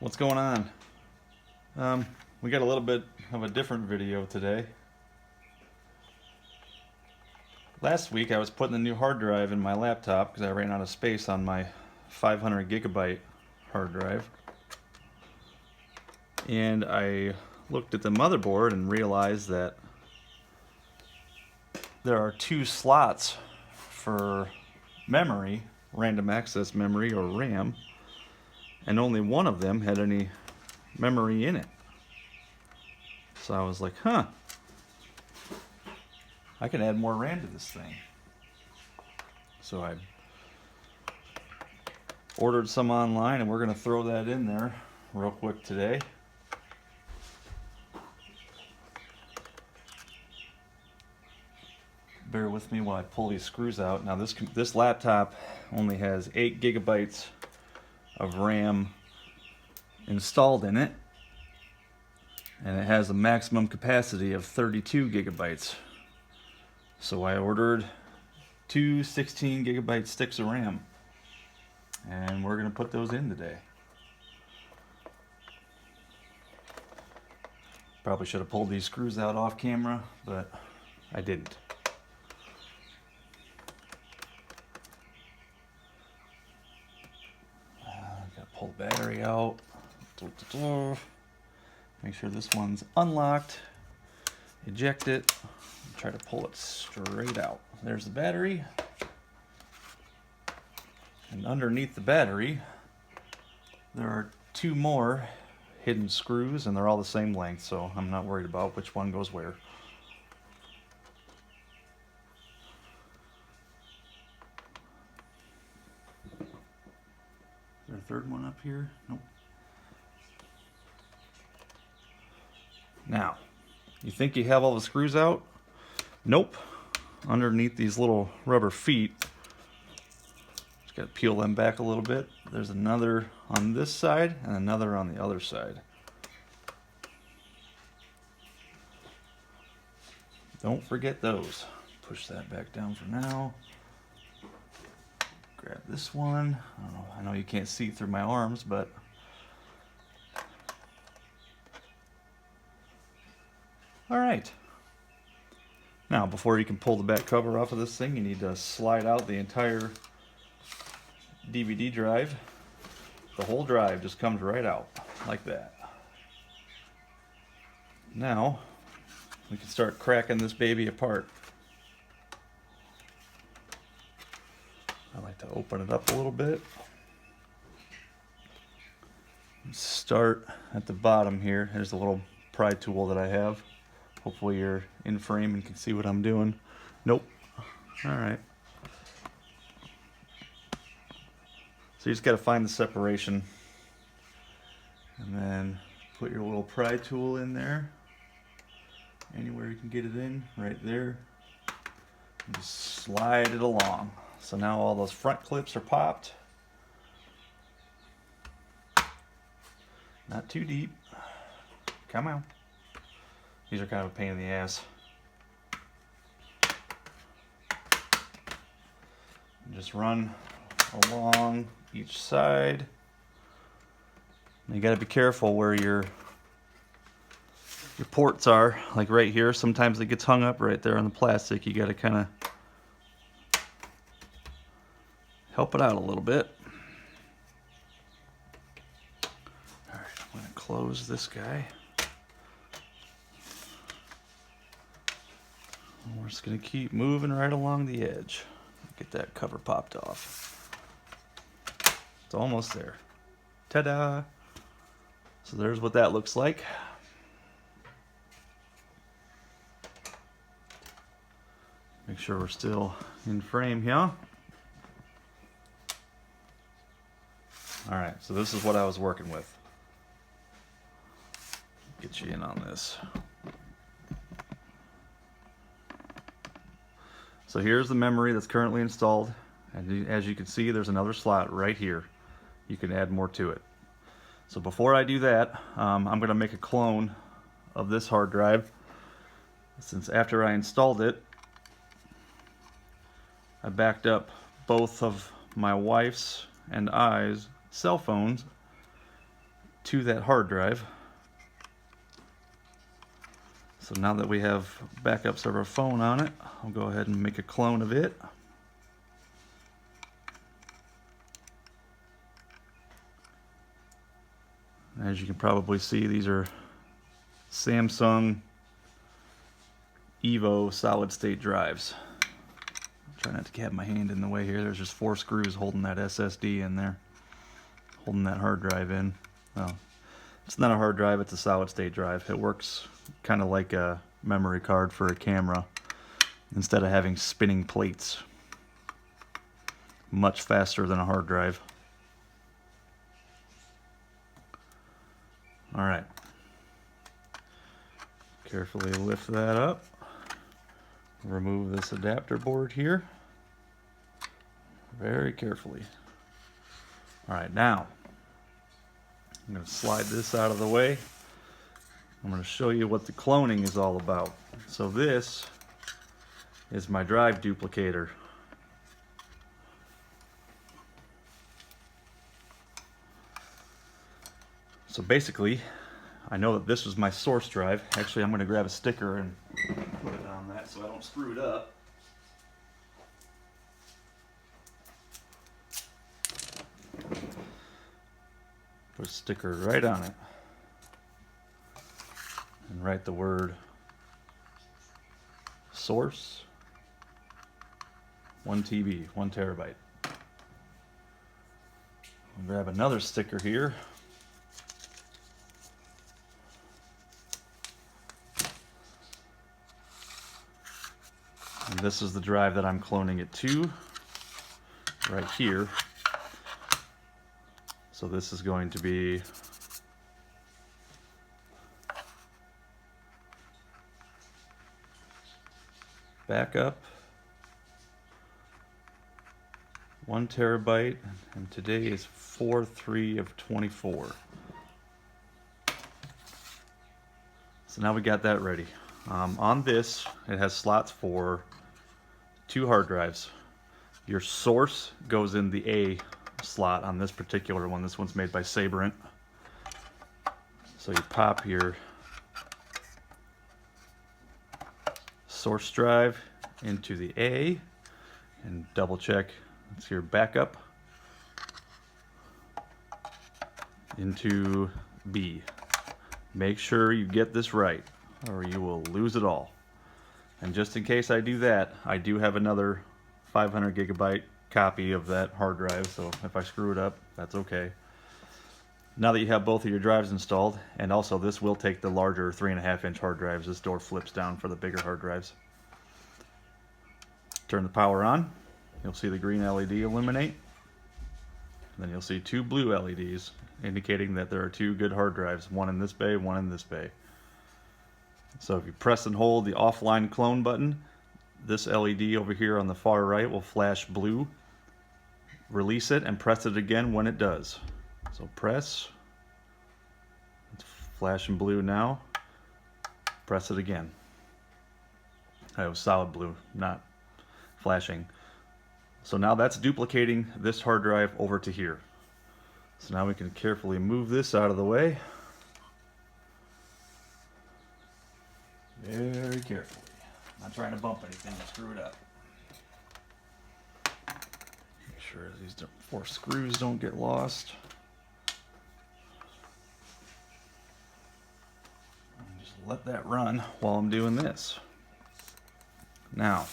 What's going on? We got a little bit of a different video today. Last week I was putting the new hard drive in my laptop because I ran out of space on my 500 gigabyte hard drive. And I looked at the motherboard and realized that there are two slots for memory, random access memory or RAM, and only one of them had any memory in it. So I was like, I can add more RAM to this thing. So I ordered some online and we're going to throw that in there real quick today. Bear with me while I pull these screws out. Now this laptop only has 8 gigabytes of RAM installed in it, and it has a maximum capacity of 32 gigabytes. So I ordered two 16 gigabyte sticks of RAM, and we're going to put those in today. Probably should have pulled these screws out off camera, but I didn't. Gotta pull the battery out. Make sure this one's unlocked. Eject it. Try to pull it straight out. There's the battery. And underneath the battery, there are two more hidden screws, and they're all the same length, so I'm not worried about which one goes where. Is there a third one up here? Nope. Now, you think you have all the screws out? Nope. Underneath these little rubber feet, just got to peel them back a little bit. There's another on this side and another on the other side. Don't forget those. Push that back down for now. Grab this one. I know you can't see through my arms, but all right. Now, before you can pull the back cover off of this thing, you need to slide out the entire DVD drive. The whole drive just comes right out, like that. Now, we can start cracking this baby apart. I like to open it up a little bit. Start at the bottom here. Here's the little pry tool that I have. Hopefully you're in frame and can see what I'm doing. Nope. Alright. So you just got to find the separation. And then put your little pry tool in there. Anywhere you can get it in, right there. And just slide it along. So now all those front clips are popped. Not too deep. Come on. These are kind of a pain in the ass. And just run along each side. And you got to be careful where your ports are. Like right here, sometimes it gets hung up right there on the plastic. You got to kind of help it out a little bit. All right, I'm going to close this guy. We're just going to keep moving right along the edge. Get that cover popped off. It's almost there. Ta-da! So there's what that looks like. Make sure we're still in frame here. Alright, so this is what I was working with. Get you in on this. So here's the memory that's currently installed, and as you can see, there's another slot right here. You can add more to it. So before I do that, I'm going to make a clone of this hard drive, since after I installed it, I backed up both of my wife's and I's cell phones to that hard drive. So now that we have backups of our phone on it, I'll go ahead and make a clone of it. As you can probably see, these are Samsung Evo solid state drives. Try not to have my hand in the way here. There's just 4 screws holding that SSD in there, holding that hard drive in. Well, it's not a hard drive, it's a solid state drive. It works kind of like a memory card for a camera instead of having spinning plates. Much faster than a hard drive. Alright. Carefully lift that up. Remove this adapter board here. Very carefully. Alright, now I'm going to slide this out of the way. I'm going to show you what the cloning is all about. So this is my drive duplicator. So basically, I know that this was my source drive. Actually, I'm going to grab a sticker and put it on that so I don't screw it up. Put a sticker right on it. And write the word source 1 TB, 1 terabyte. I'll grab another sticker here. And this is the drive that I'm cloning it to, right here. So this is going to be backup, 1 terabyte, and today is 4/3 of 24. So now we got that ready. On this, it has slots for 2 hard drives. Your source goes in the A slot on this particular one. This one's made by Sabrent. So you pop your source drive into the A and double check it's your backup into B. Make sure you get this right or you will lose it all. And just in case I do that, I do have another 500 gigabyte copy of that hard drive, so if I screw it up, that's okay. Now that you have both of your drives installed, and also this will take the larger 3.5-inch hard drives, this door flips down for the bigger hard drives. Turn the power on, you'll see the green LED illuminate, and then you'll see 2 blue LEDs indicating that there are 2 good hard drives, one in this bay, one in this bay. So if you press and hold the offline clone button, this LED over here on the far right will flash blue. Release it and press it again when it does. So press, it's flashing blue now, press it again. It was solid blue, not flashing. So now that's duplicating this hard drive over to here. So now we can carefully move this out of the way. Very carefully. Not trying to bump anything or screw it up. Make sure these 4 screws don't get lost. And just let that run while I'm doing this. Now,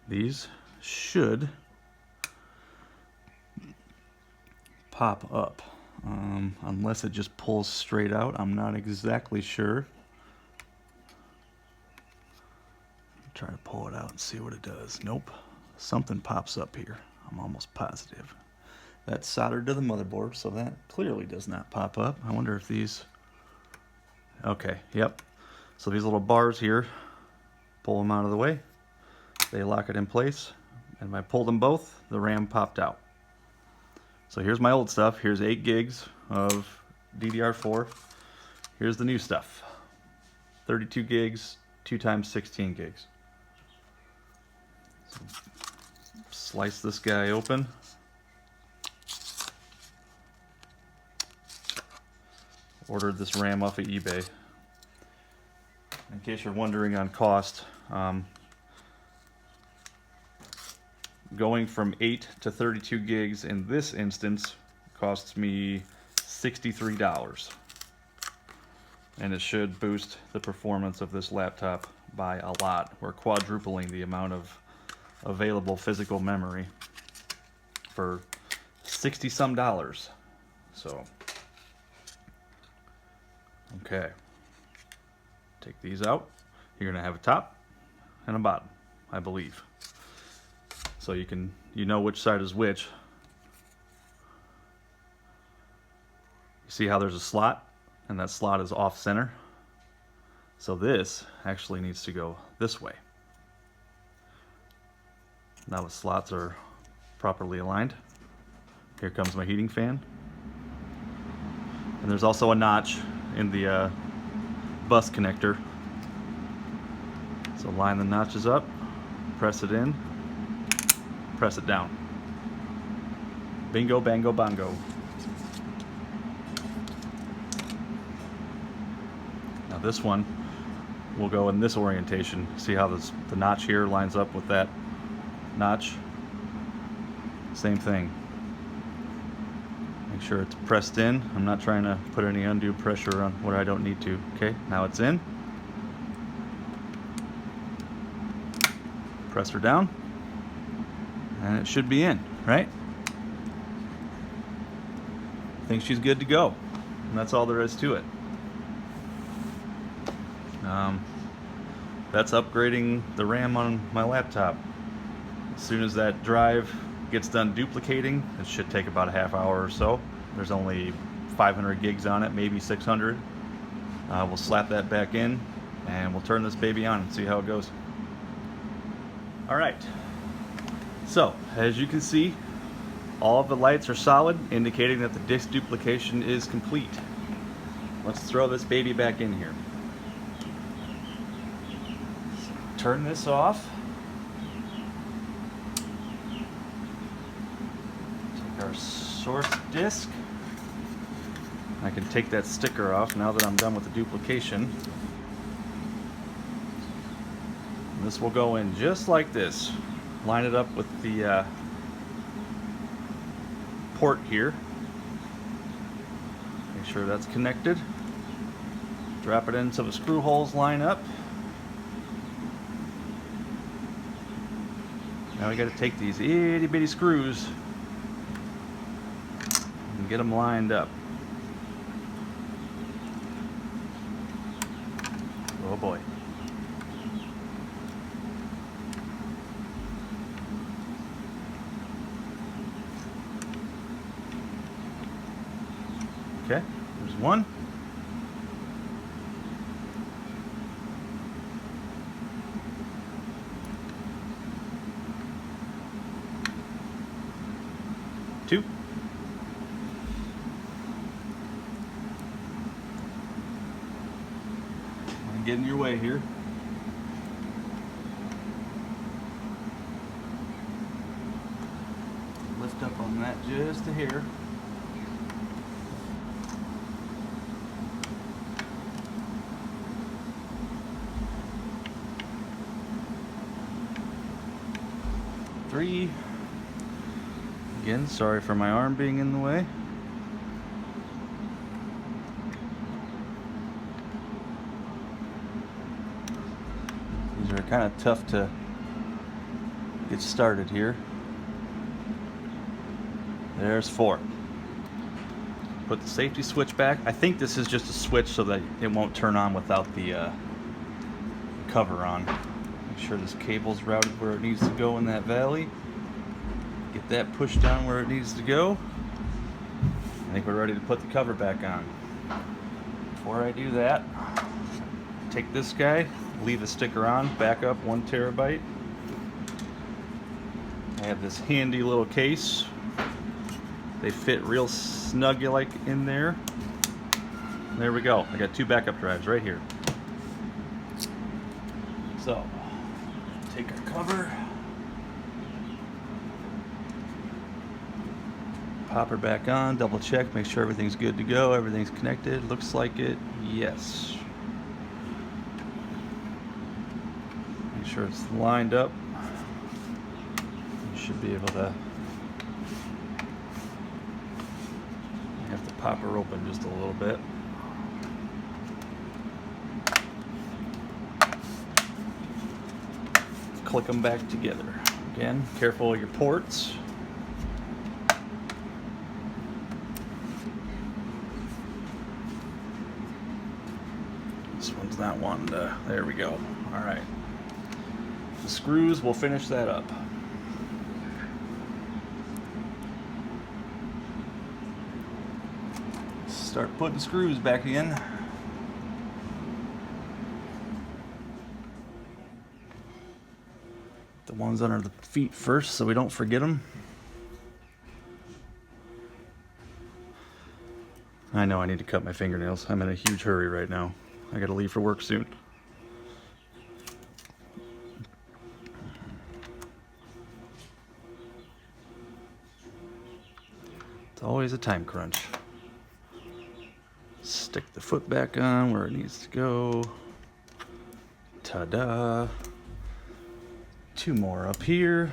these should pop up. Unless it just pulls straight out, I'm not exactly sure. Try to pull it out and see what it does. Nope, something pops up here. I'm almost positive. That's soldered to the motherboard, so that clearly does not pop up. I wonder if these... Okay, yep. So these little bars here, pull them out of the way. They lock it in place, and if I pulled them both, the RAM popped out. So here's my old stuff. Here's 8 gigs of DDR4. Here's the new stuff. 32 gigs, 2 times 16 gigs. So slice this guy open. Ordered this RAM off of eBay. In case you're wondering on cost, going from 8 to 32 gigs in this instance costs me $63. And it should boost the performance of this laptop by a lot. We're quadrupling the amount of available physical memory for 60 some dollars. So, okay. Take these out. You're gonna have a top and a bottom, I believe. So you know which side is which. You see how there's a slot, and that slot is off center. So this actually needs to go this way. Now the slots are properly aligned. Here comes my heating fan. And there's also a notch in the bus connector. So line the notches up, press it in, press it down. Bingo, bango, bongo. Now this one will go in this orientation. See how the notch here lines up with that notch? Same thing. Make sure it's pressed in. I'm not trying to put any undue pressure on what I don't need to. Okay, now it's in. Press her down. And it should be in, right? I think she's good to go. And that's all there is to it. That's upgrading the RAM on my laptop. As soon as that drive gets done duplicating, it should take about a half hour or so. There's only 500 gigs on it, maybe 600. We'll slap that back in and we'll turn this baby on and see how it goes. Alright, so as you can see, all of the lights are solid, indicating that the disk duplication is complete. Let's throw this baby back in here. Turn this off. Take our source disk. I can take that sticker off now that I'm done with the duplication. And this will go in just like this. Line it up with the port here. Make sure that's connected. Drop it in so the screw holes line up. Now we got to take these itty bitty screws and get them lined up. Oh boy. Okay, there's one. Two. I'm getting your way here. Lift up on that just a hair. Three. Again, sorry for my arm being in the way. These are kind of tough to get started here. There's four. Put the safety switch back. I think this is just a switch so that it won't turn on without the cover on. Make sure this cable's routed where it needs to go in that valley. Get that pushed down where it needs to go. I think we're ready to put the cover back on. Before I do that, take this guy, leave the sticker on, back up 1 terabyte. I have this handy little case. They fit real snuggy like in there. There we go. I got 2 backup drives right here. So, take our cover. Pop her back on, double check, make sure everything's good to go, everything's connected. Looks like it. Yes. Make sure it's lined up. You should be able to. You have to pop her open just a little bit. Click them back together. Again, careful of your ports. This one's not wanting to. There we go. All right. The screws, we'll finish that up. Start putting screws back in. The ones under the feet first so we don't forget them. I know I need to cut my fingernails. I'm in a huge hurry right now. I gotta leave for work soon. It's always a time crunch. Stick the foot back on where it needs to go. Ta-da. Two more up here.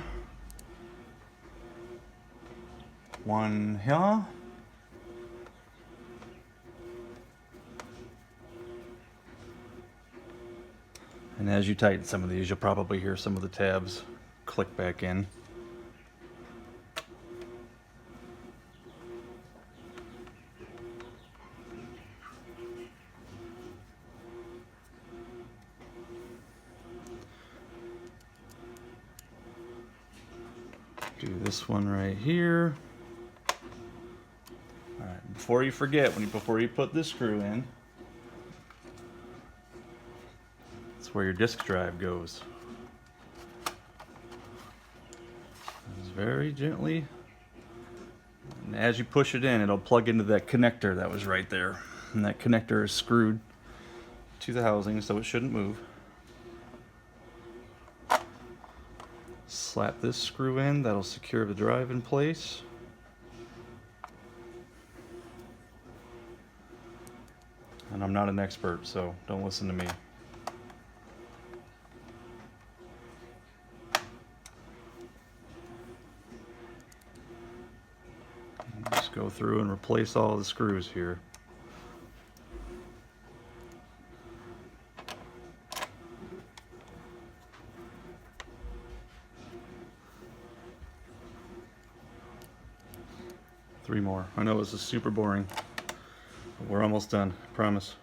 One here. And as you tighten some of these, you'll probably hear some of the tabs click back in. Do this one right here. All right, before you forget, before you put this screw in, that's where your disk drive goes. Just very gently. And as you push it in, it'll plug into that connector that was right there. And that connector is screwed to the housing, so it shouldn't move. Slap this screw in, that'll secure the drive in place. And I'm not an expert, so don't listen to me. Just go through and replace all the screws here. Three more. I know this is super boring, but we're almost done, I promise.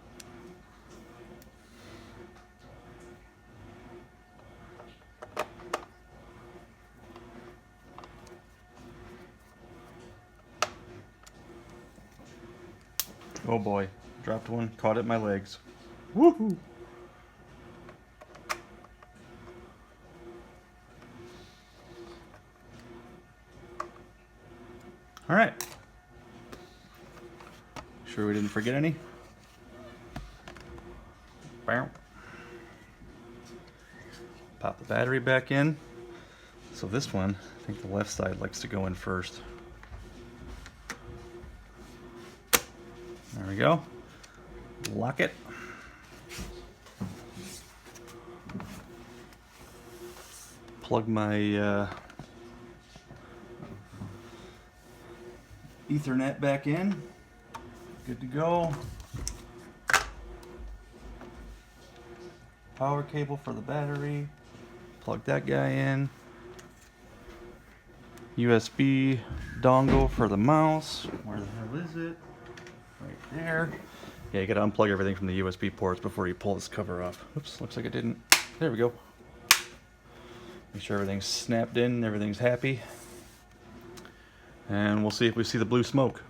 Oh boy, dropped one, caught it in my legs. Woohoo! All right. Sure we didn't forget any? Bow. Pop the battery back in. So this one, I think the left side likes to go in first. There we go. Lock it. Plug my Ethernet back in. Good to go. Power cable for the battery. Plug that guy in. USB dongle for the mouse. Where the hell is it? Right there. Yeah, you gotta unplug everything from the USB ports before you pull this cover off. Oops, looks like it didn't. There we go. Make sure everything's snapped in, everything's happy. And we'll see if we see the blue smoke.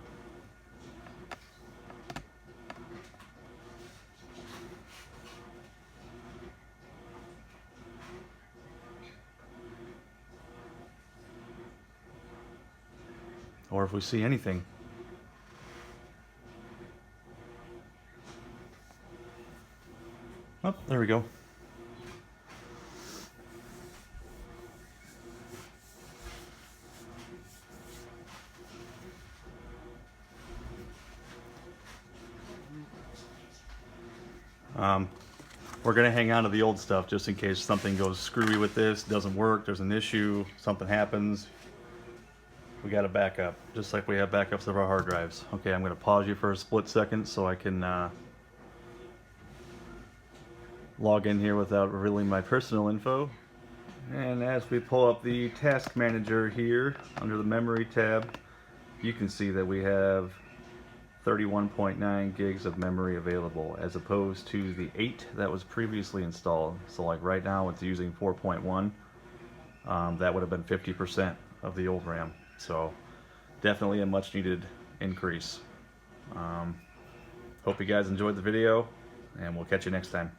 Or if we see anything. Oh, there we go. We're gonna hang on to the old stuff just in case something goes screwy with this, doesn't work, there's an issue, something happens. We got a backup, just like we have backups of our hard drives. Okay, I'm gonna pause you for a split second so I can log in here without revealing my personal info. And as we pull up the task manager here under the memory tab, you can see that we have 31.9 gigs of memory available as opposed to the 8 that was previously installed. So like right now it's using 4.1. That would have been 50% of the old RAM. So definitely a much needed increase. Hope you guys enjoyed the video, and we'll catch you next time.